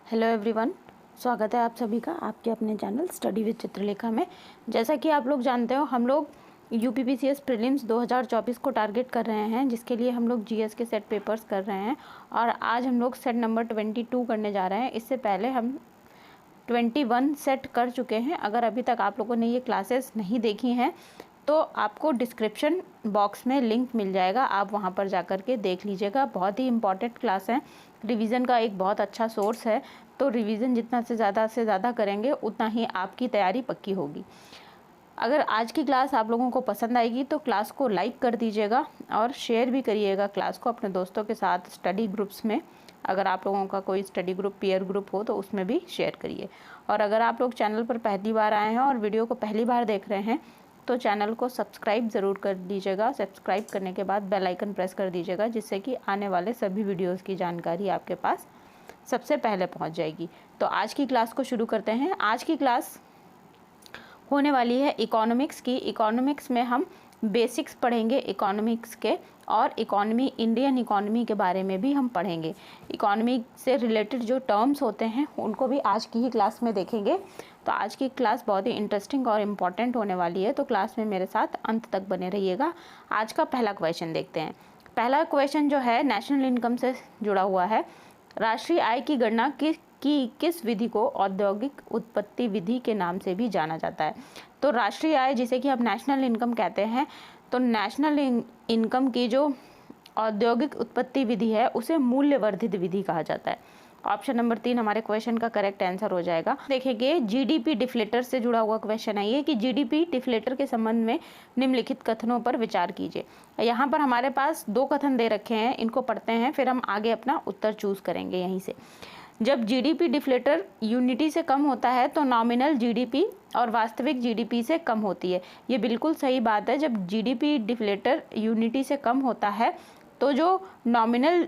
Hello everyone, स्वागत है आप सभी का आपके अपने चैनल स्टडी विद चित्रलेखा में। जैसा कि आप लोग जानते हो, हम लोग यूपीपीसीएस प्रीलिम्स 2024 को टारगेट कर रहे हैं, जिसके लिए हम लोग जीएस के सेट पेपर्स कर रहे हैं और आज हम लोग सेट नंबर 22 करने जा रहे हैं। इससे पहले हम 21 सेट कर चुके हैं। अगर अभी तक आप लोगों ने ये क्लासेस नहीं देखी हैं तो आपको डिस्क्रिप्शन बॉक्स में लिंक मिल जाएगा, आप वहाँ पर जाकर के देख लीजिएगा। बहुत ही इम्पॉर्टेंट क्लास है, रिवीजन का एक बहुत अच्छा सोर्स है। तो रिवीजन जितना से ज़्यादा करेंगे उतना ही आपकी तैयारी पक्की होगी। अगर आज की क्लास आप लोगों को पसंद आएगी तो क्लास को लाइक कर दीजिएगा और शेयर भी करिएगा क्लास को अपने दोस्तों के साथ स्टडी ग्रुप्स में। अगर आप लोगों का कोई स्टडी ग्रुप, पीयर ग्रुप हो तो उसमें भी शेयर करिए। और अगर आप लोग चैनल पर पहली बार आए हैं और वीडियो को पहली बार देख रहे हैं तो चैनल को सब्सक्राइब ज़रूर कर दीजिएगा। सब्सक्राइब करने के बाद बेल आइकन प्रेस कर दीजिएगा, जिससे कि आने वाले सभी वीडियोस की जानकारी आपके पास सबसे पहले पहुंच जाएगी। तो आज की क्लास को शुरू करते हैं। आज की क्लास होने वाली है इकोनॉमिक्स की। इकोनॉमिक्स में हम बेसिक्स पढ़ेंगे इकोनॉमिक्स के, और इकोनॉमी, इंडियन इकोनॉमी के बारे में भी हम पढ़ेंगे। इकोनॉमी से रिलेटेड जो टर्म्स होते हैं उनको भी आज की ही क्लास में देखेंगे। तो आज की क्लास बहुत ही इंटरेस्टिंग और इम्पॉर्टेंट होने वाली है, तो क्लास में मेरे साथ अंत तक बने रहिएगा। आज का पहला क्वेश्चन देखते हैं। पहला क्वेश्चन जो है नेशनल इनकम से जुड़ा हुआ है। राष्ट्रीय आय की गणना किस विधि को औद्योगिक उत्पत्ति विधि के नाम से भी जाना जाता है? तो राष्ट्रीय आय, जिसे कि हम नेशनल इनकम कहते हैं, तो नेशनल इनकम की जो औद्योगिक उत्पत्ति विधि है उसे मूल्यवर्धित विधि कहा जाता है। ऑप्शन नंबर 3 हमारे क्वेश्चन का करेक्ट आंसर हो जाएगा। देखेंगे जीडीपी डिफ्लेटर से जुड़ा हुआ क्वेश्चन है ये, कि जीडीपी डिफ्लेटर के संबंध में निम्नलिखित कथनों पर विचार कीजिए। यहाँ पर हमारे पास 2 कथन दे रखे हैं, इनको पढ़ते हैं फिर हम आगे अपना उत्तर चूज करेंगे यहीं से। जब जीडीपी डिफ्लेटर यूनिटी से कम होता है तो नॉमिनल जीडीपी और वास्तविक जीडीपी से कम होती है। ये बिल्कुल सही बात है। जब जीडीपी डिफ्लेटर यूनिटी से कम होता है तो जो नॉमिनल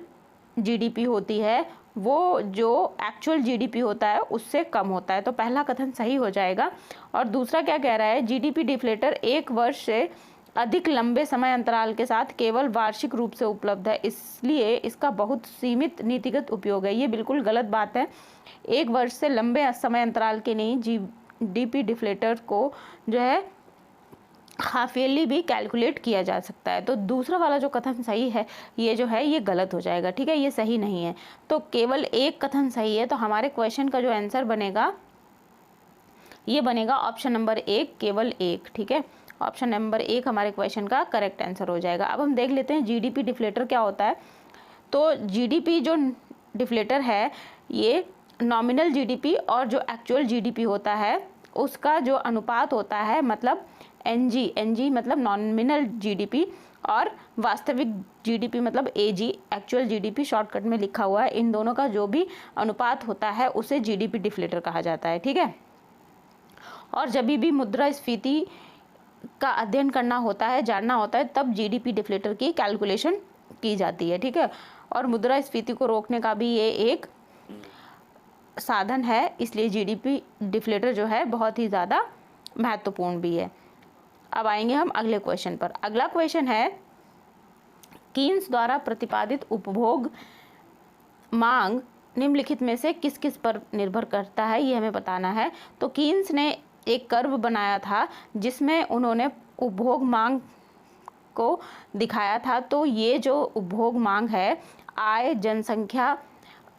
जीडीपी होती है वो जो एक्चुअल जीडीपी होता है उससे कम होता है। तो पहला कथन सही हो जाएगा। और दूसरा क्या कह रहा है, जीडीपी डिफ्लेटर 1 वर्ष से अधिक लंबे समय अंतराल के साथ केवल वार्षिक रूप से उपलब्ध है, इसलिए इसका बहुत सीमित नीतिगत उपयोग है। ये बिल्कुल गलत बात है। 1 वर्ष से लंबे समय अंतराल के नहीं जीडीपी डिफ्लेटर को जो है हाफ ईयरली भी कैलकुलेट किया जा सकता है। तो दूसरा वाला जो कथन सही है ये जो है ये गलत हो जाएगा, ठीक है, ये सही नहीं है। तो केवल एक कथन सही है। तो हमारे क्वेश्चन का जो आंसर बनेगा ये बनेगा ऑप्शन नंबर 1, केवल 1, ठीक है। ऑप्शन नंबर 1 हमारे क्वेश्चन का करेक्ट आंसर हो जाएगा। अब हम देख लेते हैं जीडीपी डिफ्लेटर क्या होता है। तो जीडीपी जो डिफ्लेटर है ये नॉमिनल जीडीपी और जो एक्चुअल जीडीपी होता है उसका जो अनुपात होता है, मतलब एनजी मतलब नॉमिनल जीडीपी, और वास्तविक जीडीपी मतलब एजी, एक्चुअल जीडीपी शॉर्टकट में लिखा हुआ है। इन दोनों का जो भी अनुपात होता है उसे जीडीपी डिफ्लेटर कहा जाता है, ठीक है। और जब भी मुद्रास्फीति का अध्ययन करना होता है, जानना होता है, तब जीडीपी डिफ्लेटर की कैलकुलेशन की जाती है, ठीक है। और मुद्रास्फीति को रोकने का भी ये एक साधन है, इसलिए जीडीपी डिफ्लेटर जो है बहुत ही ज़्यादा महत्वपूर्ण भी है। अब आएंगे हम अगले क्वेश्चन पर। अगला क्वेश्चन है कीन्स द्वारा प्रतिपादित उपभोग मांग निम्नलिखित में से किस किस पर निर्भर करता है, ये हमें बताना है। तो कीन्स ने एक कर्व बनाया था जिसमें उन्होंने उपभोग मांग को दिखाया था। तो ये जो उपभोग मांग है, आय, जनसंख्या,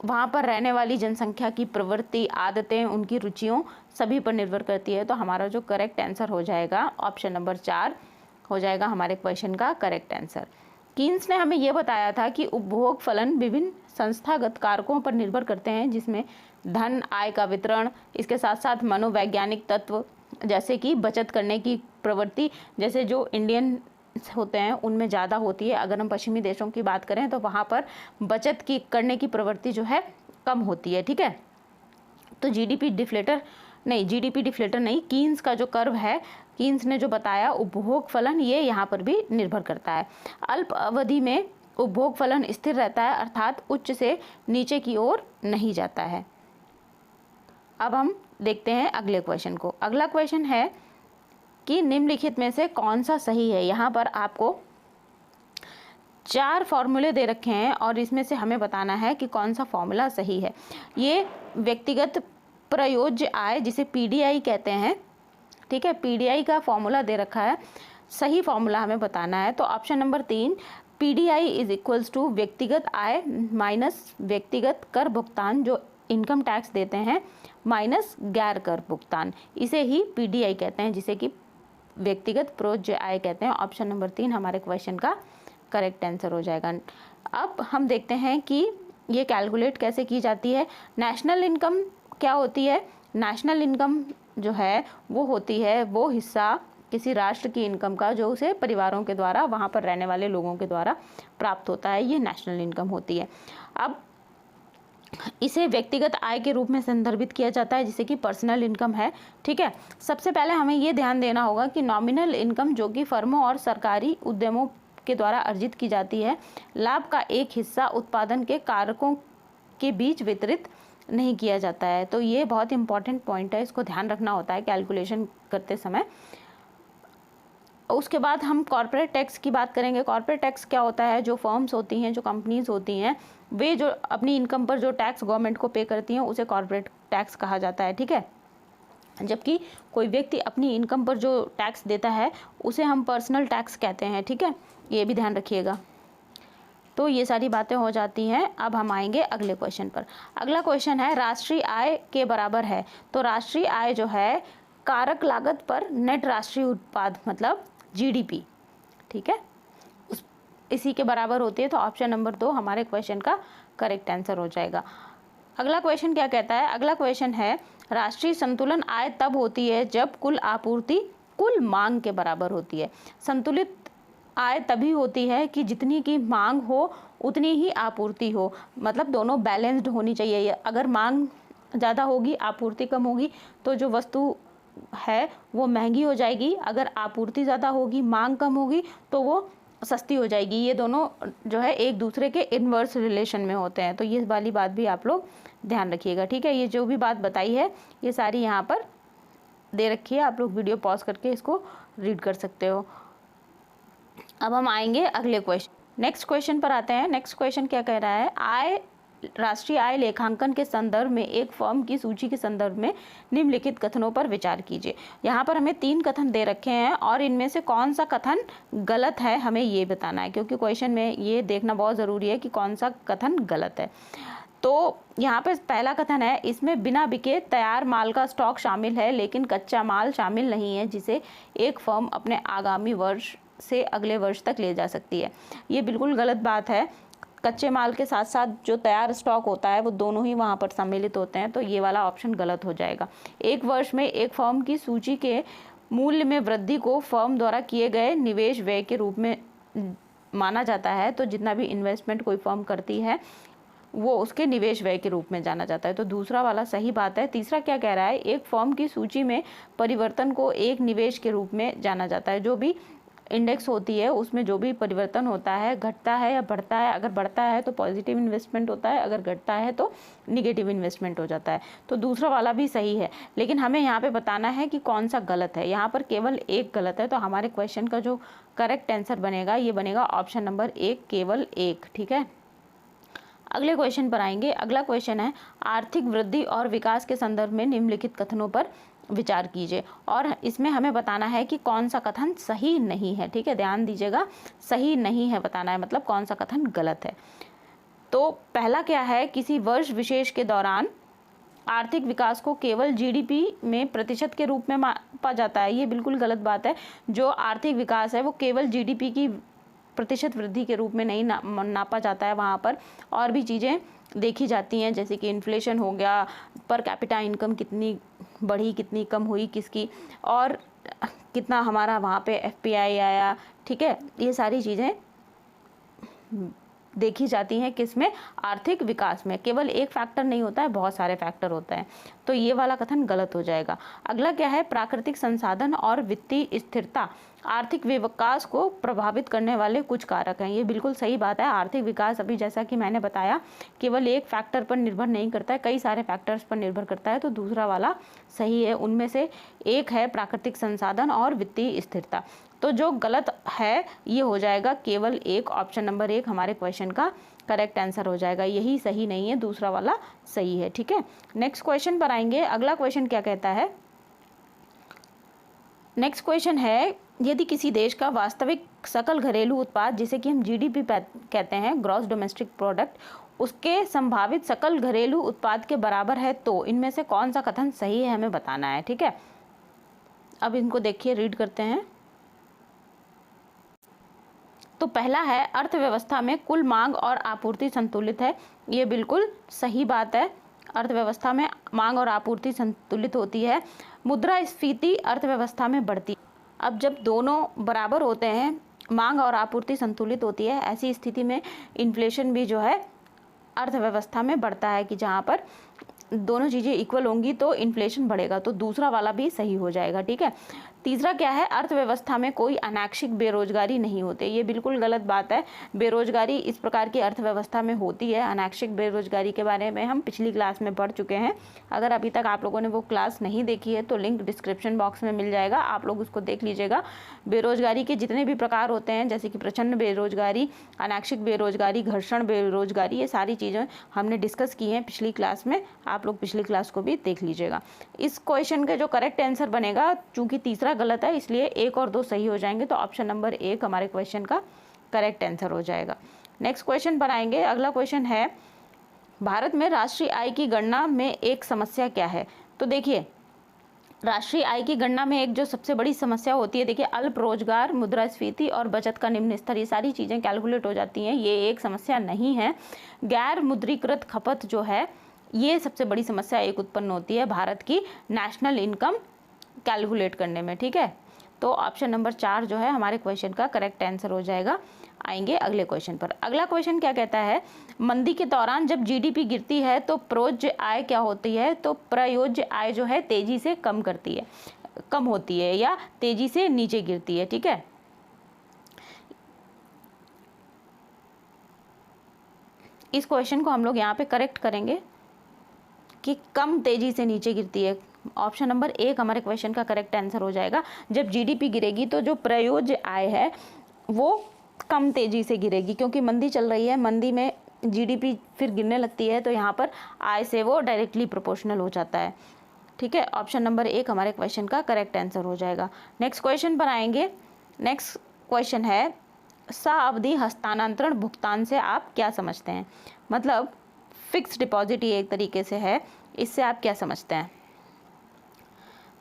वहाँ पर रहने वाली जनसंख्या की प्रवृत्ति, आदतें, उनकी रुचियों सभी पर निर्भर करती है। तो हमारा जो करेक्ट आंसर हो जाएगा ऑप्शन नंबर 4 हो जाएगा हमारे क्वेश्चन का करेक्ट आंसर। कीन्स ने हमें यह बताया था कि उपभोग फलन विभिन्न संस्थागत कारकों पर निर्भर करते हैं, जिसमें धन, आय का वितरण, इसके साथ साथ मनोवैज्ञानिक तत्व जैसे कि बचत करने की प्रवृत्ति, जैसे जो इंडियन होते हैं उनमें ज़्यादा होती है। अगर हम पश्चिमी देशों की बात करें तो वहाँ पर बचत की करने की प्रवृत्ति जो है कम होती है, ठीक है। तो जीडीपी डिफ्लेटर नहीं, कीन्स का जो कर्व है, कीन्स ने जो बताया उपभोग फलन, ये यहाँ पर भी निर्भर करता है। अल्प अवधि में उपभोग फलन स्थिर रहता है, अर्थात उच्च से नीचे की ओर नहीं जाता है। अब हम देखते हैं अगले क्वेश्चन को। अगला क्वेश्चन है कि निम्नलिखित में से कौन सा सही है। यहाँ पर आपको 4 फॉर्मूले दे रखे हैं और इसमें से हमें बताना है कि कौन सा फॉर्मूला सही है। ये व्यक्तिगत प्रयोज्य आय जिसे पीडीआई कहते हैं, ठीक है, पीडीआई का फॉर्मूला दे रखा है, सही फॉर्मूला हमें बताना है। तो option number 3 PDI is equals to व्यक्तिगत आय माइनस व्यक्तिगत कर भुगतान जो इनकम टैक्स देते हैं माइनस गैर कर भुगतान, इसे ही पीडीआई कहते हैं, जिसे कि व्यक्तिगत प्रयोज्य आय कहते हैं। ऑप्शन नंबर 3 हमारे क्वेश्चन का करेक्ट आंसर हो जाएगा। अब हम देखते हैं कि ये कैलकुलेट कैसे की जाती है। नेशनल इनकम क्या होती है? नेशनल इनकम जो है वो होती है वो हिस्सा किसी राष्ट्र की इनकम का जो उसे परिवारों के द्वारा, वहाँ पर रहने वाले लोगों के द्वारा प्राप्त होता है, ये नेशनल इनकम होती है। अब इसे व्यक्तिगत आय के रूप में संदर्भित किया जाता है जिसे कि पर्सनल इनकम है, ठीक है। सबसे पहले हमें ये ध्यान देना होगा कि नॉमिनल इनकम जो कि फर्मों और सरकारी उद्यमों के द्वारा अर्जित की जाती है, लाभ का एक हिस्सा उत्पादन के कारकों के बीच वितरित नहीं किया जाता है। तो ये बहुत इंपॉर्टेंट पॉइंट है, इसको ध्यान रखना होता है कैलकुलेशन करते समय। उसके बाद हम कॉर्पोरेट टैक्स की बात करेंगे। कॉर्पोरेट टैक्स क्या होता है? जो फर्म्स होती हैं, जो कंपनीज होती हैं, वे जो अपनी इनकम पर जो टैक्स गवर्नमेंट को पे करती हैं उसे कॉर्पोरेट टैक्स कहा जाता है, ठीक है। जबकि कोई व्यक्ति अपनी इनकम पर जो टैक्स देता है उसे हम पर्सनल टैक्स कहते हैं, ठीक है, ये भी ध्यान रखिएगा। तो ये सारी बातें हो जाती हैं। अब हम आएंगे अगले क्वेश्चन पर। अगला क्वेश्चन है राष्ट्रीय आय के बराबर है। तो राष्ट्रीय आय जो है कारक लागत पर नेट राष्ट्रीय उत्पाद मतलब जीडीपी, ठीक है, इसी के बराबर होती है। तो ऑप्शन नंबर 2 हमारे क्वेश्चन का करेक्ट आंसर हो जाएगा। अगला क्वेश्चन क्या कहता है? अगला क्वेश्चन है राष्ट्रीय संतुलन आय तब होती है जब कुल आपूर्ति कुल मांग के बराबर होती है। संतुलित आय तभी होती है कि जितनी की मांग हो उतनी ही आपूर्ति हो, मतलब दोनों बैलेंस्ड होनी चाहिए। अगर मांग ज़्यादा होगी, आपूर्ति कम होगी, तो जो वस्तु है वो महंगी हो जाएगी। अगर आपूर्ति ज़्यादा होगी, मांग कम होगी, तो वो सस्ती हो जाएगी। ये दोनों जो है एक दूसरे के इन्वर्स रिलेशन में होते हैं। तो ये वाली बात भी आप लोग ध्यान रखिएगा, ठीक है। ये जो भी बात बताई है ये सारी यहाँ पर दे रखी है, आप लोग वीडियो पॉज करके इसको रीड कर सकते हो। अब हम आएंगे अगले क्वेश्चन, नेक्स्ट क्वेश्चन पर आते हैं। नेक्स्ट क्वेश्चन क्या कह रहा है? आय राष्ट्रीय आय लेखांकन के संदर्भ में एक फर्म की सूची के संदर्भ में निम्नलिखित कथनों पर विचार कीजिए। यहाँ पर हमें 3 कथन दे रखे हैं और इनमें से कौन सा कथन गलत है हमें ये बताना है, क्योंकि क्वेश्चन में ये देखना बहुत ज़रूरी है कि कौन सा कथन गलत है। तो यहाँ पे पहला कथन है, इसमें बिना बिके तैयार माल का स्टॉक शामिल है लेकिन कच्चा माल शामिल नहीं है जिसे एक फर्म अपने आगामी वर्ष से अगले वर्ष तक ले जा सकती है। ये बिल्कुल गलत बात है। कच्चे माल के साथ साथ जो तैयार स्टॉक होता है वो दोनों ही वहाँ पर सम्मिलित होते हैं। तो ये वाला ऑप्शन गलत हो जाएगा। एक वर्ष में एक फर्म की सूची के मूल्य में वृद्धि को फर्म द्वारा किए गए निवेश व्यय के रूप में माना जाता है। तो जितना भी इन्वेस्टमेंट कोई फर्म करती है वो उसके निवेश व्यय के रूप में जाना जाता है। तो दूसरा वाला सही बात है। तीसरा क्या कह रहा है? एक फर्म की सूची में परिवर्तन को एक निवेश के रूप में जाना जाता है। जो भी इंडेक्स होती है उसमें जो भी परिवर्तन होता है, घटता है या बढ़ता है, अगर बढ़ता है तो पॉजिटिव इन्वेस्टमेंट होता है, अगर घटता है तो निगेटिव इन्वेस्टमेंट हो जाता है। तो दूसरा वाला भी सही है, लेकिन हमें यहाँ पे बताना है कि कौन सा गलत है। यहाँ पर केवल एक गलत है। तो हमारे क्वेश्चन का जो करेक्ट आंसर बनेगा ये बनेगा ऑप्शन नंबर 1, केवल 1, ठीक है। अगले क्वेश्चन पर आएंगे। अगला क्वेश्चन है आर्थिक वृद्धि और विकास के संदर्भ में निम्नलिखित कथनों पर विचार कीजिए और इसमें हमें बताना है कि कौन सा कथन सही नहीं है, ठीक है, ध्यान दीजिएगा। सही नहीं है बताना है, मतलब कौन सा कथन गलत है। तो पहला क्या है? किसी वर्ष विशेष के दौरान आर्थिक विकास को केवल जीडीपी में प्रतिशत के रूप में मापा जाता है। ये बिल्कुल गलत बात है। जो आर्थिक विकास है वो केवल जीडीपी की प्रतिशत वृद्धि के रूप में नहीं नापा जाता है। वहाँ पर और भी चीज़ें देखी जाती हैं, जैसे कि इन्फ्लेशन हो गया, पर कैपिटा इनकम कितनी बढ़ी, कितनी कम हुई किसकी, और कितना हमारा वहाँ पे एफपीआई आया, ठीक है। ये सारी चीज़ें देखी जाती हैं किसमें? आर्थिक विकास में। केवल एक फैक्टर नहीं होता है, बहुत सारे फैक्टर होते हैं। तो ये वाला कथन गलत हो जाएगा। अगला क्या है? प्राकृतिक संसाधन और वित्तीय स्थिरता आर्थिक विकास को प्रभावित करने वाले कुछ कारक हैं। ये बिल्कुल सही बात है। आर्थिक विकास अभी जैसा कि मैंने बताया केवल एक फैक्टर पर निर्भर नहीं करता है, कई सारे फैक्टर्स पर निर्भर करता है। तो दूसरा वाला सही है। उनमें से एक है प्राकृतिक संसाधन और वित्तीय स्थिरता। तो जो गलत है ये हो जाएगा केवल एक, ऑप्शन नंबर 1 हमारे क्वेश्चन का करेक्ट आंसर हो जाएगा। यही सही नहीं है, दूसरा वाला सही है। ठीक है, नेक्स्ट क्वेश्चन पर आएंगे। अगला क्वेश्चन क्या कहता है, नेक्स्ट क्वेश्चन है, यदि किसी देश का वास्तविक सकल घरेलू उत्पाद, जिसे कि हम जीडीपी कहते हैं, ग्रॉस डोमेस्टिक प्रोडक्ट, उसके संभावित सकल घरेलू उत्पाद के बराबर है तो इनमें से कौन सा कथन सही है, हमें बताना है। ठीक है, अब इनको देखिए, रीड करते हैं। तो पहला है, अर्थव्यवस्था में कुल मांग और आपूर्ति संतुलित है। ये बिल्कुल सही बात है, अर्थव्यवस्था में मांग और आपूर्ति संतुलित होती है। मुद्रास्फीति अर्थव्यवस्था में बढ़ती। अब जब दोनों बराबर होते हैं, मांग और आपूर्ति संतुलित होती है, ऐसी स्थिति में इन्फ्लेशन भी जो है अर्थव्यवस्था में बढ़ता है, कि जहाँ पर दोनों चीज़ें इक्वल होंगी तो इन्फ्लेशन बढ़ेगा। तो दूसरा वाला भी सही हो जाएगा। ठीक है, तीसरा क्या है, अर्थव्यवस्था में कोई अनैच्छिक बेरोजगारी नहीं होती। ये बिल्कुल गलत बात है। बेरोजगारी इस प्रकार की अर्थव्यवस्था में होती है। अनैच्छिक बेरोजगारी के बारे में हम पिछली क्लास में पढ़ चुके हैं। अगर अभी तक आप लोगों ने वो क्लास नहीं देखी है तो लिंक डिस्क्रिप्शन बॉक्स में मिल जाएगा, आप लोग उसको देख लीजिएगा। बेरोजगारी के जितने भी प्रकार होते हैं, जैसे कि प्रचंड बेरोजगारी, अनैच्छिक बेरोजगारी, घर्षण बेरोजगारी, ये सारी चीज़ें हमने डिस्कस की हैं पिछली क्लास में। आप लोग पिछली क्लास को भी देख लीजिएगा। इस क्वेश्चन का जो करेक्ट आंसर बनेगा, चूंकि तीसरा गलत है इसलिए 1 और 2 सही हो जाएंगे, तो ऑप्शन नंबर 1 हमारे क्वेश्चन का करेक्ट आंसर हो जाएगा। नेक्स्ट क्वेश्चन पर आएंगे। अगला क्वेश्चन है, भारत में राष्ट्रीय आय की गणना में एक समस्या क्या है। तो देखिए, राष्ट्रीय आय की गणना में एक जो सबसे बड़ी समस्या होती है, देखिए, अल्प रोजगार, मुद्रास्फीति और बचत का निम्न स्तर, ये सारी चीज़ें कैलकुलेट हो जाती हैं। ये एक समस्या नहीं है। गैर मुद्रीकृत खपत जो है, ये सबसे बड़ी समस्या एक उत्पन्न होती है भारत की नेशनल इनकम कैलकुलेट करने में। ठीक है, तो ऑप्शन नंबर 4 जो है हमारे क्वेश्चन का करेक्ट आंसर हो जाएगा। आएंगे अगले क्वेश्चन पर। अगला क्वेश्चन क्या कहता है, मंदी के दौरान जब जीडीपी गिरती है तो प्रोज्य आय क्या होती है। तो प्रयोज्य आय जो है तेजी से कम होती है या तेजी से नीचे गिरती है। ठीक है, इस क्वेश्चन को हम लोग यहाँ पे करेक्ट करेंगे कि कम तेजी से नीचे गिरती है। ऑप्शन नंबर 1 हमारे क्वेश्चन का करेक्ट आंसर हो जाएगा। जब जीडीपी गिरेगी तो जो प्रयोज्य आय है वो कम तेजी से गिरेगी, क्योंकि मंदी चल रही है। मंदी में जीडीपी फिर गिरने लगती है, तो यहाँ पर आय से वो डायरेक्टली प्रोपोर्शनल हो जाता है। ठीक है, ऑप्शन नंबर 1 हमारे क्वेश्चन का करेक्ट आंसर हो जाएगा। नेक्स्ट क्वेश्चन पर आएंगे। नेक्स्ट क्वेश्चन है, सावधि हस्तांतरण भुगतान से आप क्या समझते हैं। मतलब फिक्स डिपॉजिट ये एक तरीके से है, इससे आप क्या समझते हैं।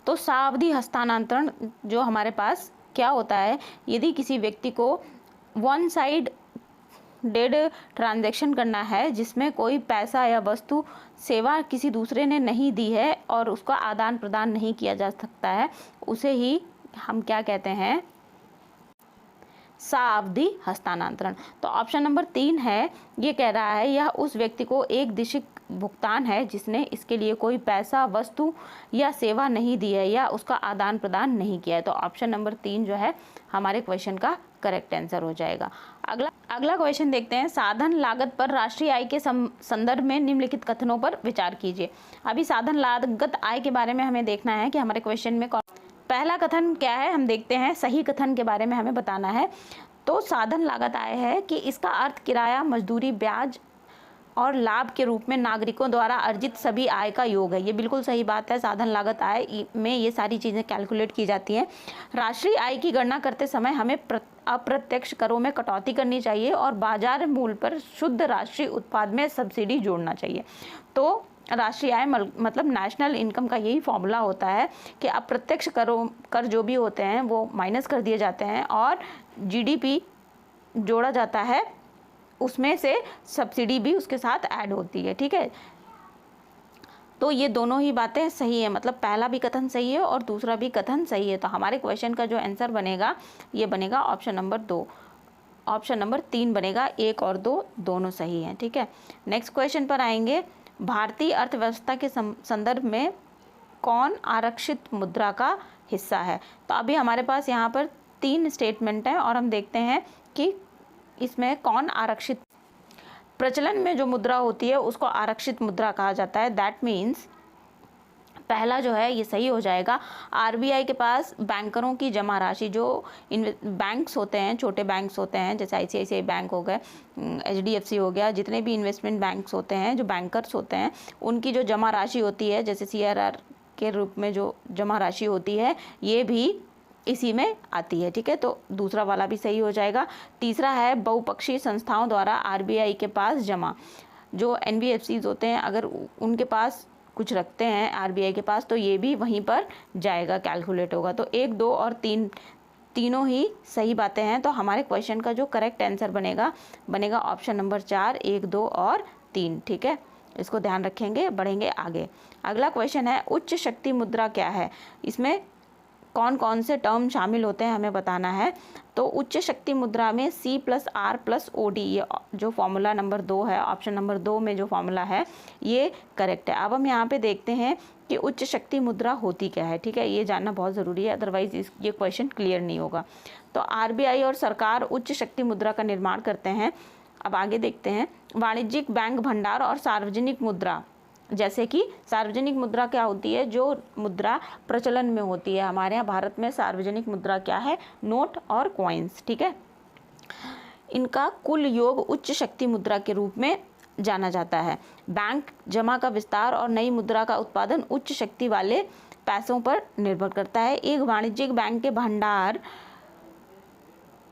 तो सावधि हस्तांतरण जो हमारे पास क्या होता है, यदि किसी व्यक्ति को वन साइड डेड ट्रांजैक्शन करना है, जिसमें कोई पैसा या वस्तु सेवा किसी दूसरे ने नहीं दी है और उसका आदान प्रदान नहीं किया जा सकता है, उसे ही हम क्या कहते हैं, सावधि हस्तांतरण। तो ऑप्शन नंबर 3 है, ये कह रहा है यह उस व्यक्ति को एक दिशिक भुगतान है जिसने इसके लिए कोई पैसा, वस्तु या सेवा नहीं दी है या उसका आदान प्रदान नहीं किया है। तो ऑप्शन नंबर 3 जो है हमारे क्वेश्चन का करेक्ट आंसर हो जाएगा। अगला क्वेश्चन देखते हैं, साधन लागत पर राष्ट्रीय आय के संदर्भ में निम्नलिखित कथनों पर विचार कीजिए। अभी साधन लागत आय के बारे में हमें देखना है कि हमारे क्वेश्चन में पहला कथन क्या है, हम देखते हैं। सही कथन के बारे में हमें बताना है। तो साधन लागत आय है कि इसका अर्थ किराया, मजदूरी, ब्याज और लाभ के रूप में नागरिकों द्वारा अर्जित सभी आय का योग है। ये बिल्कुल सही बात है। साधन लागत आय में ये सारी चीज़ें कैलकुलेट की जाती हैं। राष्ट्रीय आय की गणना करते समय हमें अप्रत्यक्ष करों में कटौती करनी चाहिए और बाजार मूल्य पर शुद्ध राष्ट्रीय उत्पाद में सब्सिडी जोड़ना चाहिए। तो राष्ट्रीय आय मतलब नेशनल इनकम का यही फॉर्मूला होता है कि अप्रत्यक्ष कर जो भी होते हैं वो माइनस कर दिए जाते हैं और जीडीपी जोड़ा जाता है, उसमें से सब्सिडी भी उसके साथ ऐड होती है। ठीक है, तो ये दोनों ही बातें सही है, मतलब पहला भी कथन सही है और दूसरा भी कथन सही है। तो हमारे क्वेश्चन का जो आंसर बनेगा ये बनेगा ऑप्शन नंबर 2। ऑप्शन नंबर 3 बनेगा, 1 और 2 दोनों सही हैं। ठीक है, नेक्स्ट क्वेश्चन पर आएंगे। भारतीय अर्थव्यवस्था के संदर्भ में कौन आरक्षित मुद्रा का हिस्सा है। तो अभी हमारे पास यहाँ पर 3 स्टेटमेंट हैं और हम देखते हैं कि इसमें कौन आरक्षित। प्रचलन में जो मुद्रा होती है उसको आरक्षित मुद्रा कहा जाता है। दैट मीन्स पहला जो है ये सही हो जाएगा। आरबीआई के पास बैंकरों की जमा राशि, जो बैंक्स होते हैं, छोटे बैंक्स होते हैं, जैसे आईसीआईसीआई बैंक हो गए, एचडीएफसी हो गया, जितने भी इन्वेस्टमेंट बैंक्स होते हैं, जो बैंकर्स होते हैं, उनकी जो जमा राशि होती है, जैसे सीआरआर के रूप में जो जमा राशि होती है, ये भी इसी में आती है। ठीक है, तो दूसरा वाला भी सही हो जाएगा। तीसरा है बहुपक्षीय संस्थाओं द्वारा आरबीआई के पास जमा, जो एनबीएफसीज होते हैं, अगर उनके पास कुछ रखते हैं आरबीआई के पास, तो ये भी वहीं पर जाएगा, कैलकुलेट होगा। तो 1, 2 और 3 तीनों ही सही बातें हैं। तो हमारे क्वेश्चन का जो करेक्ट आंसर बनेगा ऑप्शन नंबर 4, 1, 2 और 3। ठीक है, इसको ध्यान रखेंगे, बढ़ेंगे आगे। अगला क्वेश्चन है उच्च शक्ति मुद्रा क्या है। इसमें कौन कौन से टर्म शामिल होते हैं हमें बताना है। तो उच्च शक्ति मुद्रा में C+R+OD, ये जो फॉर्मूला नंबर 2 है, ऑप्शन नंबर 2 में जो फॉर्मूला है ये करेक्ट है। अब हम यहाँ पे देखते हैं कि उच्च शक्ति मुद्रा होती क्या है। ठीक है, ये जानना बहुत ज़रूरी है, अदरवाइज ये क्वेश्चन क्लियर नहीं होगा। तो आरबीआई और सरकार उच्च शक्ति मुद्रा का निर्माण करते हैं। अब आगे देखते हैं वाणिज्यिक बैंक भंडार और सार्वजनिक मुद्रा। जैसे कि सार्वजनिक मुद्रा क्या होती है, जो मुद्रा प्रचलन में होती है। हमारे यहाँ भारत में सार्वजनिक मुद्रा क्या है, नोट और कॉइन्स। ठीक है, इनका कुल योग उच्च शक्ति मुद्रा के रूप में जाना जाता है। बैंक जमा का विस्तार और नई मुद्रा का उत्पादन उच्च शक्ति वाले पैसों पर निर्भर करता है। एक वाणिज्यिक बैंक के भंडार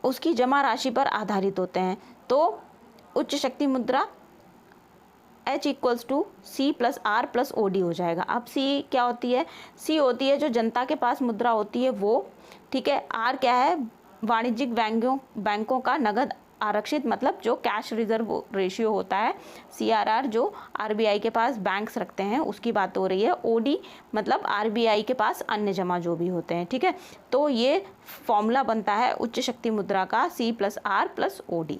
उसकी जमा राशि पर आधारित होते हैं। तो उच्च शक्ति मुद्रा H=C+R+OD हो जाएगा। अब C क्या होती है, C होती है जो जनता के पास मुद्रा होती है वो। ठीक है, R क्या है, वाणिज्यिक बैंकों का नगद आरक्षित, मतलब जो कैश रिजर्व रेशियो होता है, CRR जो आरबीआई के पास बैंक्स रखते हैं उसकी बात हो रही है। OD मतलब आरबीआई के पास अन्य जमा जो भी होते हैं। ठीक है, तो ये फॉर्मूला बनता है उच्च शक्ति मुद्रा का C+R+OD।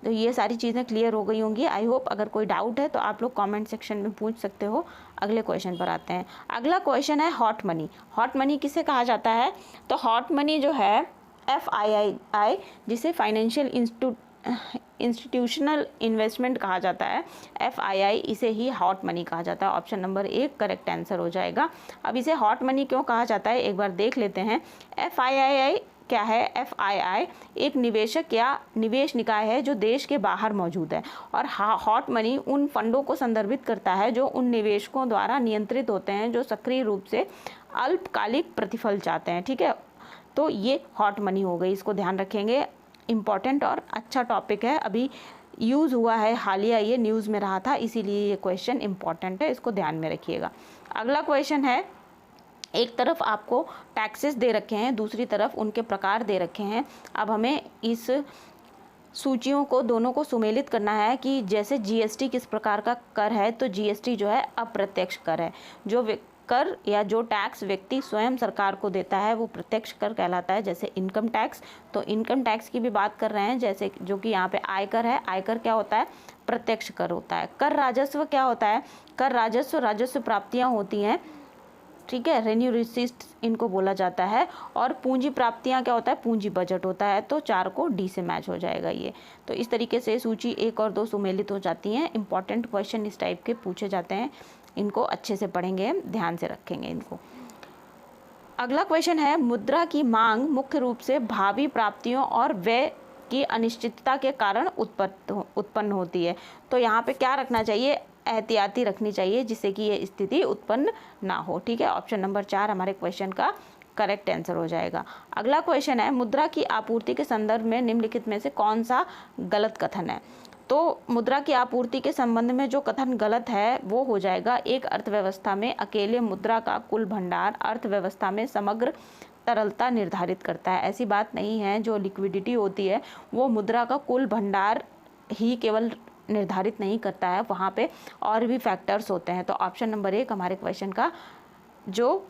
तो ये सारी चीज़ें क्लियर हो गई होंगी आई होप। अगर कोई डाउट है तो आप लोग कमेंट सेक्शन में पूछ सकते हो। अगले क्वेश्चन पर आते हैं। अगला क्वेश्चन है हॉट मनी। हॉट मनी किसे कहा जाता है, तो हॉट मनी जो है FII, जिसे फाइनेंशियल इंस्टीट्यूशनल इन्वेस्टमेंट कहा जाता है, FII, इसे ही हॉट मनी कहा जाता है। ऑप्शन नंबर 1 करेक्ट आंसर हो जाएगा। अब इसे हॉट मनी क्यों कहा जाता है एक बार देख लेते हैं। FII क्या है, FII एक निवेशक या निवेश निकाय है जो देश के बाहर मौजूद है। और हॉट मनी उन फंडों को संदर्भित करता है जो उन निवेशकों द्वारा नियंत्रित होते हैं जो सक्रिय रूप से अल्पकालिक प्रतिफल चाहते हैं। ठीक है, तो ये हॉट मनी हो गई, इसको ध्यान रखेंगे। इम्पॉर्टेंट और अच्छा टॉपिक है, अभी यूज़ हुआ है हालिया, ये न्यूज़ में रहा था, इसीलिए ये क्वेश्चन इम्पॉर्टेंट है, इसको ध्यान में रखिएगा। अगला क्वेश्चन है, एक तरफ आपको टैक्सेस दे रखे हैं, दूसरी तरफ उनके प्रकार दे रखे हैं। अब हमें इस सूचियों को दोनों को सुमेलित करना है कि जैसे जीएसटी किस प्रकार का कर है, तो जीएसटी जो है अप्रत्यक्ष कर है। जो कर या जो टैक्स व्यक्ति स्वयं सरकार को देता है वो प्रत्यक्ष कर कहलाता है, जैसे इनकम टैक्स। तो इनकम टैक्स की भी बात कर रहे हैं, जैसे जो कि यहाँ पे आयकर है। आयकर क्या होता है, प्रत्यक्ष कर होता है। कर राजस्व क्या होता है, कर राजस्व प्राप्तियाँ होती हैं। ठीक है, रेन्यू रिसीट्स इनको बोला जाता है। और पूंजी प्राप्तियां क्या होता है, पूंजी बजट होता है। तो 4 को डी से मैच हो जाएगा ये। तो इस तरीके से सूची 1 और 2 सुमेलित हो जाती हैं। इंपॉर्टेंट क्वेश्चन इस टाइप के पूछे जाते हैं, इनको अच्छे से पढ़ेंगे, ध्यान से रखेंगे इनको। अगला क्वेश्चन है, मुद्रा की मांग मुख्य रूप से भावी प्राप्तियों और व्यय की अनिश्चितता के कारण उत्पन्न होती है। तो यहाँ पे क्या रखना चाहिए, एहतियाती रखनी चाहिए, जिससे कि ये स्थिति उत्पन्न ना हो। ठीक है, ऑप्शन नंबर 4 हमारे क्वेश्चन का करेक्ट आंसर हो जाएगा। अगला क्वेश्चन है, मुद्रा की आपूर्ति के संदर्भ में निम्नलिखित में से कौन सा गलत कथन है। तो मुद्रा की आपूर्ति के संबंध में जो कथन गलत है वो हो जाएगा, एक अर्थव्यवस्था में अकेले मुद्रा का कुल भंडार अर्थव्यवस्था में समग्र तरलता निर्धारित करता है। ऐसी बात नहीं है, जो लिक्विडिटी होती है वो मुद्रा का कुल भंडार ही केवल निर्धारित नहीं करता है, वहाँ पे और भी फैक्टर्स होते हैं। तो ऑप्शन नंबर 1 हमारे क्वेश्चन का जो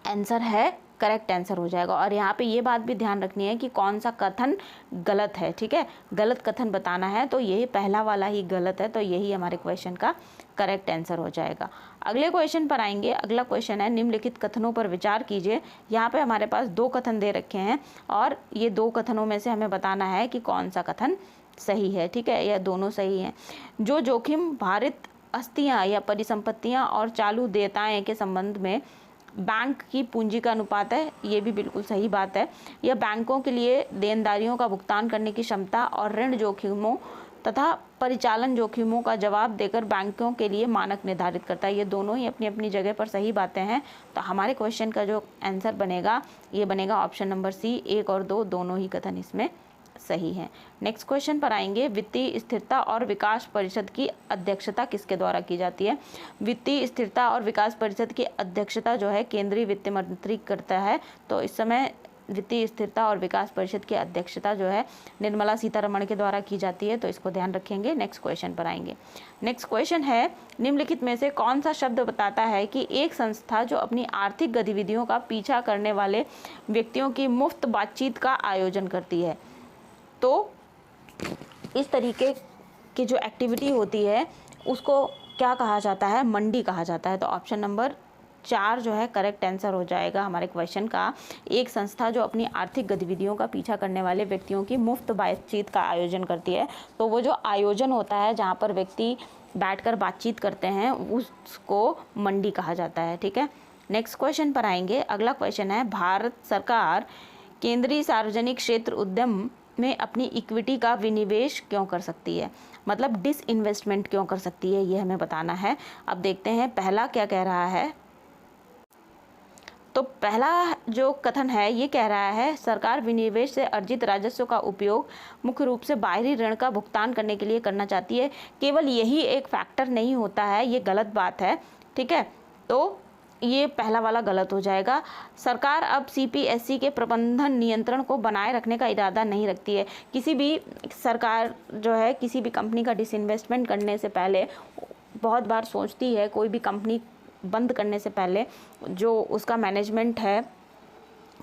आंसर है करेक्ट आंसर हो जाएगा। और यहाँ पे ये बात भी ध्यान रखनी है कि कौन सा कथन गलत है। ठीक है, गलत कथन बताना है, तो यही पहला वाला ही गलत है, तो यही हमारे क्वेश्चन का करेक्ट आंसर हो जाएगा। अगले क्वेश्चन पर आएंगे। अगला क्वेश्चन है, निम्नलिखित कथनों पर विचार कीजिए। यहाँ पे हमारे पास 2 कथन दे रखे हैं और ये 2 कथनों में से हमें बताना है कि कौन सा कथन सही है। ठीक है, यह दोनों सही हैं। जो जोखिम भारित अस्थियां या परिसंपत्तियां और चालू देयताएं के संबंध में बैंक की पूंजी का अनुपात है, ये भी बिल्कुल सही बात है। यह बैंकों के लिए देनदारियों का भुगतान करने की क्षमता और ऋण जोखिमों तथा परिचालन जोखिमों का जवाब देकर बैंकों के लिए मानक निर्धारित करता है। ये दोनों ही अपनी अपनी जगह पर सही बातें हैं। तो हमारे क्वेश्चन का जो आंसर बनेगा ये बनेगा ऑप्शन नंबर सी। 1 और 2 दोनों ही कथन इसमें सही है। नेक्स्ट क्वेश्चन पर आएंगे, वित्तीय स्थिरता और विकास परिषद की अध्यक्षता किसके द्वारा की जाती है? वित्तीय स्थिरता और विकास परिषद की अध्यक्षता जो है केंद्रीय वित्त मंत्री करता है। तो इस समय वित्तीय स्थिरता और विकास परिषद की अध्यक्षता जो है निर्मला सीतारमण के द्वारा की जाती है। तो इसको ध्यान रखेंगे। नेक्स्ट क्वेश्चन पर आएंगे। नेक्स्ट क्वेश्चन है, निम्नलिखित में से कौन सा शब्द बताता है कि एक संस्था जो अपनी आर्थिक गतिविधियों का पीछा करने वाले व्यक्तियों की मुफ्त बातचीत का आयोजन करती है? तो इस तरीके की जो एक्टिविटी होती है उसको क्या कहा जाता है? मंडी कहा जाता है। तो ऑप्शन नंबर 4 जो है करेक्ट आंसर हो जाएगा हमारे क्वेश्चन का। एक संस्था जो अपनी आर्थिक गतिविधियों का पीछा करने वाले व्यक्तियों की मुफ्त बातचीत का आयोजन करती है। तो वो जो आयोजन होता है जहाँ पर व्यक्ति बैठकर बातचीत करते हैं उसको मंडी कहा जाता है। ठीक है, नेक्स्ट क्वेश्चन पर आएंगे। अगला क्वेश्चन है, भारत सरकार केंद्रीय सार्वजनिक क्षेत्र उद्यम में अपनी इक्विटी का विनिवेश क्यों कर सकती है? मतलब डिसइन्वेस्टमेंट क्यों कर सकती है, ये हमें बताना है। अब देखते हैं पहला क्या कह रहा है। तो पहला जो कथन है ये कह रहा है, सरकार विनिवेश से अर्जित राजस्व का उपयोग मुख्य रूप से बाहरी ऋण का भुगतान करने के लिए करना चाहती है। केवल यही एक फैक्टर नहीं होता है, ये गलत बात है। ठीक है, तो ये पहला वाला गलत हो जाएगा। सरकार अब सीपीएसई के प्रबंधन नियंत्रण को बनाए रखने का इरादा नहीं रखती है। किसी भी सरकार जो है किसी भी कंपनी का डिसइन्वेस्टमेंट करने से पहले बहुत बार सोचती है, कोई भी कंपनी बंद करने से पहले जो उसका मैनेजमेंट है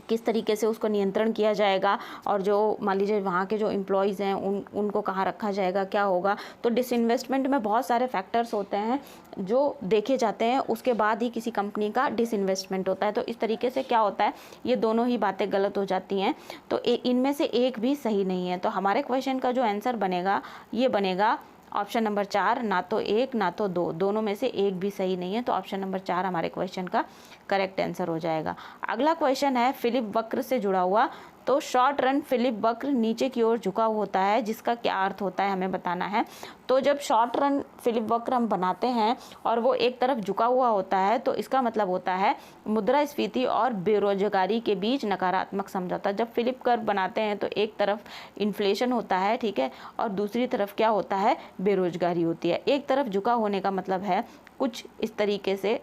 किस तरीके से उसको नियंत्रण किया जाएगा और जो मान लीजिए वहाँ के जो एम्प्लॉयज़ हैं उनको कहाँ रखा जाएगा, क्या होगा। तो डिसइन्वेस्टमेंट में बहुत सारे फैक्टर्स होते हैं जो देखे जाते हैं, उसके बाद ही किसी कंपनी का डिसइन्वेस्टमेंट होता है। तो इस तरीके से क्या होता है, ये दोनों ही बातें गलत हो जाती हैं। तो इनमें से एक भी सही नहीं है। तो हमारे क्वेश्चन का जो आंसर बनेगा ये बनेगा ऑप्शन नंबर 4, ना तो 1 ना तो 2, दोनों में से एक भी सही नहीं है। तो ऑप्शन नंबर 4 हमारे क्वेश्चन का करेक्ट आंसर हो जाएगा। अगला क्वेश्चन है फिलिप वक्र से जुड़ा हुआ। तो शॉर्ट रन फिलिप वक्र नीचे की ओर झुका होता है, जिसका क्या अर्थ होता है हमें बताना है। तो जब शॉर्ट रन फिलिप वक्र हम बनाते हैं और वो एक तरफ झुका हुआ होता है तो इसका मतलब होता है मुद्रास्फीति और बेरोजगारी के बीच नकारात्मक समझौता। जब फिलिप कर्व बनाते हैं तो एक तरफ इन्फ्लेशन होता है, ठीक है, और दूसरी तरफ क्या होता है, बेरोजगारी होती है। एक तरफ झुका होने का मतलब है कुछ इस तरीके से,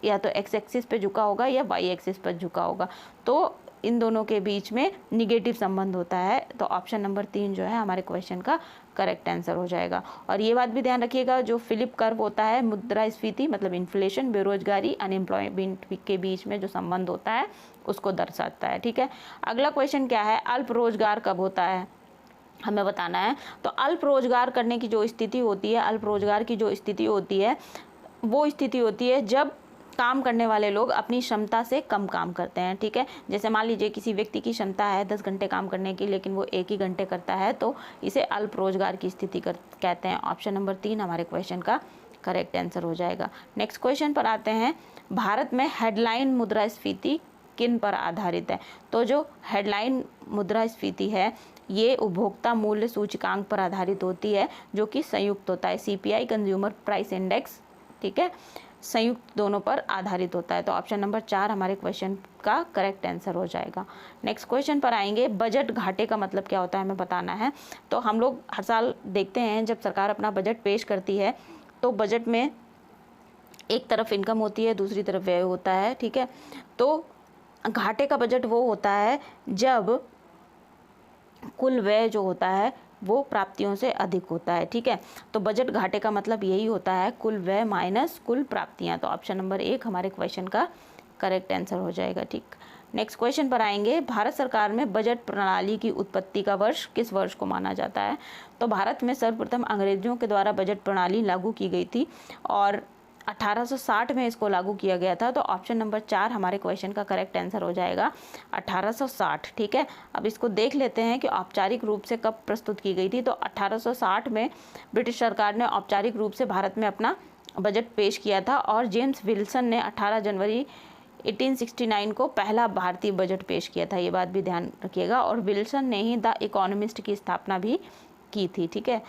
या तो एक्स एक्सिस पे झुका होगा या वाई एक्सिस पर झुका होगा। तो इन दोनों के बीच में निगेटिव संबंध होता है। तो ऑप्शन नंबर 3 जो है हमारे क्वेश्चन का करेक्ट आंसर हो जाएगा। और ये बात भी ध्यान रखिएगा, जो फिलिप कर्व होता है मुद्रास्फीति मतलब इन्फ्लेशन, बेरोजगारी, अनएम्प्लॉयमेंट के बीच में जो संबंध होता है उसको दर्शाता है। ठीक है, अगला क्वेश्चन क्या है, अल्प रोजगार कब होता है हमें बताना है। तो अल्प रोजगार करने की जो स्थिति होती है, अल्प रोजगार की जो स्थिति होती है वो स्थिति होती है जब काम करने वाले लोग अपनी क्षमता से कम काम करते हैं। ठीक है, जैसे मान लीजिए किसी व्यक्ति की क्षमता है 10 घंटे काम करने की, लेकिन वो 1 ही घंटे करता है, तो इसे अल्प रोजगार की स्थिति कहते हैं। ऑप्शन नंबर 3 हमारे क्वेश्चन का करेक्ट आंसर हो जाएगा। नेक्स्ट क्वेश्चन पर आते हैं, भारत में हेडलाइन मुद्रास्फीति किन पर आधारित है? तो जो हेडलाइन मुद्रास्फीति है ये उपभोक्ता मूल्य सूचकांक पर आधारित होती है, जो कि संयुक्त होता है, CPI कंज्यूमर प्राइस इंडेक्स, ठीक है, संयुक्त दोनों पर आधारित होता है। तो ऑप्शन नंबर 4 हमारे क्वेश्चन का करेक्ट आंसर हो जाएगा। नेक्स्ट क्वेश्चन पर आएंगे, बजट घाटे का मतलब क्या होता है हमें बताना है। तो हम लोग हर साल देखते हैं जब सरकार अपना बजट पेश करती है तो बजट में एक तरफ इनकम होती है, दूसरी तरफ व्यय होता है। ठीक है, तो घाटे का बजट वो होता है जब कुल व्यय जो होता है वो प्राप्तियों से अधिक होता है। ठीक है, तो बजट घाटे का मतलब यही होता है, कुल व्यय माइनस कुल प्राप्तियां। तो ऑप्शन नंबर 1 हमारे क्वेश्चन का करेक्ट आंसर हो जाएगा। ठीक, नेक्स्ट क्वेश्चन पर आएंगे, भारत सरकार में बजट प्रणाली की उत्पत्ति का वर्ष किस वर्ष को माना जाता है? तो भारत में सर्वप्रथम अंग्रेजों के द्वारा बजट प्रणाली लागू की गई थी और 1860 में इसको लागू किया गया था। तो ऑप्शन नंबर 4 हमारे क्वेश्चन का करेक्ट आंसर हो जाएगा 1860। ठीक है, अब इसको देख लेते हैं कि औपचारिक रूप से कब प्रस्तुत की गई थी। तो 1860 में ब्रिटिश सरकार ने औपचारिक रूप से भारत में अपना बजट पेश किया था और जेम्स विल्सन ने 18 जनवरी 1869 को पहला भारतीय बजट पेश किया था। ये बात भी ध्यान रखिएगा। और विल्सन ने ही द इकोनॉमिस्ट की स्थापना भी की थी। ठीक है,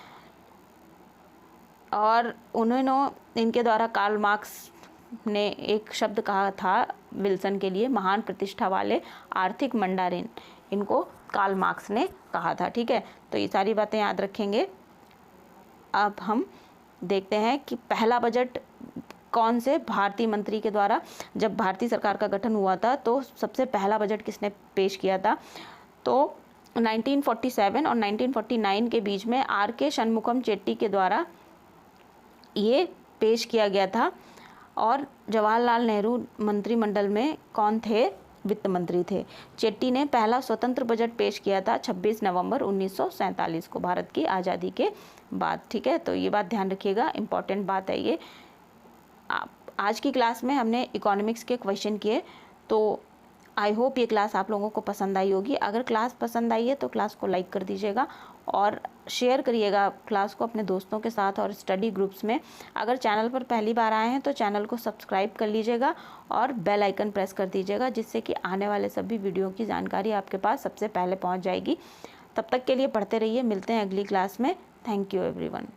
और उन्होंने इनके द्वारा कार्ल मार्क्स ने एक शब्द कहा था विल्सन के लिए, महान प्रतिष्ठा वाले आर्थिक मंडारिन, इनको कार्ल मार्क्स ने कहा था। ठीक है, तो ये सारी बातें याद रखेंगे। अब हम देखते हैं कि पहला बजट कौन से भारतीय मंत्री के द्वारा, जब भारतीय सरकार का गठन हुआ था तो सबसे पहला बजट किसने पेश किया था। तो 1947 और 1949 के बीच में आर के शनमुखम चेट्टी के द्वारा ये पेश किया गया था। और जवाहरलाल नेहरू मंत्रिमंडल में कौन थे, वित्त मंत्री थे। चेट्टी ने पहला स्वतंत्र बजट पेश किया था 26 नवंबर 1947 को, भारत की आज़ादी के बाद। ठीक है, तो ये बात ध्यान रखिएगा, इम्पॉर्टेंट बात है ये। आज की क्लास में हमने इकोनॉमिक्स के क्वेश्चन किए, तो आई होप ये क्लास आप लोगों को पसंद आई होगी। अगर क्लास पसंद आई है तो क्लास को लाइक कर दीजिएगा और शेयर करिएगा क्लास को अपने दोस्तों के साथ और स्टडी ग्रुप्स में। अगर चैनल पर पहली बार आए हैं तो चैनल को सब्सक्राइब कर लीजिएगा और बेल आइकन प्रेस कर दीजिएगा, जिससे कि आने वाले सभी वीडियो की जानकारी आपके पास सबसे पहले पहुंच जाएगी। तब तक के लिए पढ़ते रहिए, मिलते हैं अगली क्लास में। Thank you everyone.